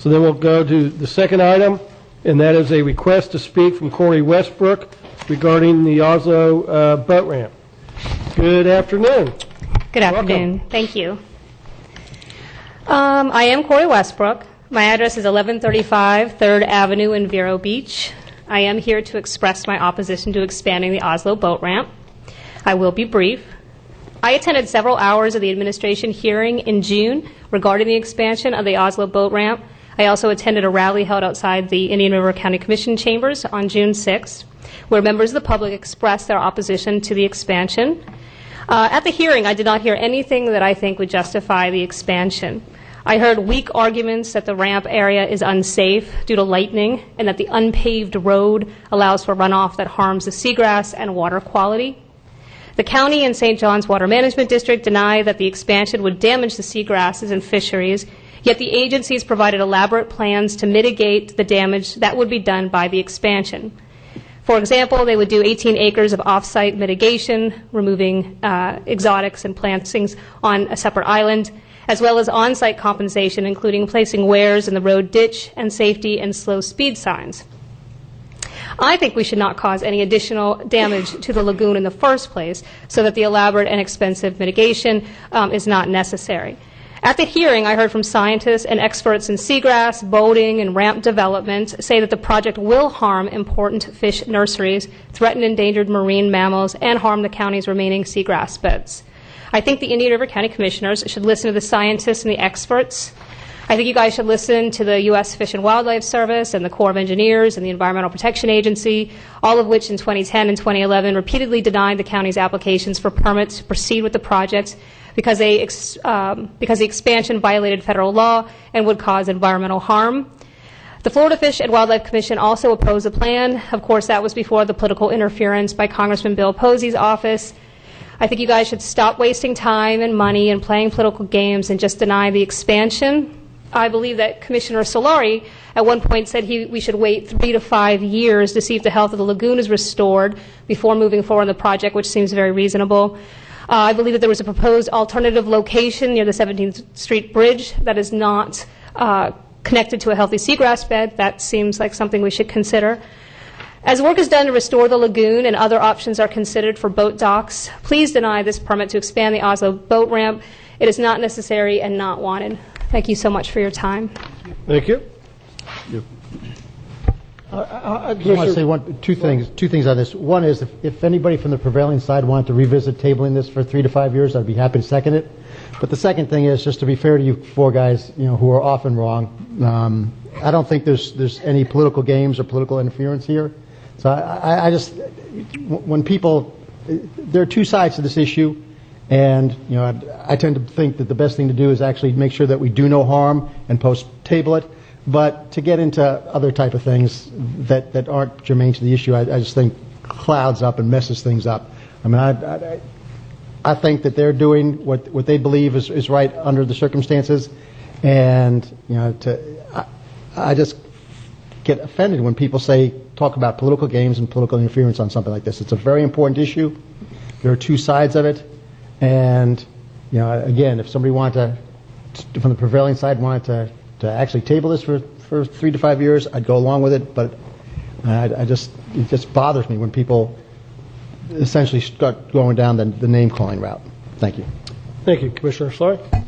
So then we'll go to the second item, and that is a request to speak from Corey Westbrook regarding the Oslo boat ramp. Good afternoon. Good afternoon. Welcome. Thank you. I am Corey Westbrook. My address is 1135 3rd Avenue in Vero Beach. I am here to express my opposition to expanding the Oslo boat ramp. I will be brief. I attended several hours of the administration hearing in June regarding the expansion of the Oslo boat ramp. I also attended a rally held outside the Indian River County Commission chambers on June 6th, where members of the public expressed their opposition to the expansion. At the hearing, I did not hear anything that I think would justify the expansion. I heard weak arguments that the ramp area is unsafe due to lightning and that the unpaved road allows for runoff that harms the seagrass and water quality. The county and St. John's Water Management District deny that the expansion would damage the seagrasses and fisheries, yet the agencies provided elaborate plans to mitigate the damage that would be done by the expansion. For example, they would do 18 acres of off-site mitigation, removing exotics and plantings on a separate island, as well as on-site compensation, including placing weirs in the road ditch and safety and slow speed signs. I think we should not cause any additional damage to the lagoon in the first place, so that the elaborate and expensive mitigation is not necessary. At the hearing, I heard from scientists and experts in seagrass, boating, and ramp development say that the project will harm important fish nurseries, threaten endangered marine mammals, and harm the county's remaining seagrass beds. I think the Indian River County Commissioners should listen to the scientists and the experts. I think you guys should listen to the U.S. Fish and Wildlife Service and the Corps of Engineers and the Environmental Protection Agency, all of which in 2010 and 2011 repeatedly denied the county's applications for permits to proceed with the project because the expansion violated federal law and would cause environmental harm. The Florida Fish and Wildlife Commission also opposed the plan. Of course, that was before the political interference by Congressman Bill Posey's office. I think you guys should stop wasting time and money and playing political games and just deny the expansion. I believe that Commissioner Solari at one point said we should wait 3 to 5 years to see if the health of the lagoon is restored before moving forward on the project, which seems very reasonable. I believe that there was a proposed alternative location near the 17th Street Bridge that is not connected to a healthy seagrass bed. That seems like something we should consider. As work is done to restore the lagoon and other options are considered for boat docks, please deny this permit to expand the Oslo boat ramp. It is not necessary and not wanted. Thank you so much for your time. Thank you. I just want to say two things on this. One is, if anybody from the prevailing side wanted to revisit tabling this for 3 to 5 years, I'd be happy to second it. But the second thing is, just to be fair to you four guys, who are often wrong, I don't think there's any political games or political interference here. So I just, when people, there are two sides to this issue. And I tend to think that the best thing to do is actually make sure that we do no harm and post-table it. But to get into other type of things that aren't germane to the issue, I just think clouds up and messes things up. I mean, I think that they're doing what they believe is right under the circumstances, and I just get offended when people talk about political games and political interference on something like this. It's a very important issue. There are two sides of it. And, again, if somebody wanted from the prevailing side wanted to actually table this for 3 to 5 years, I'd go along with it. But it just bothers me when people essentially start going down the name-calling route. Thank you. Thank you. Commissioner Solari?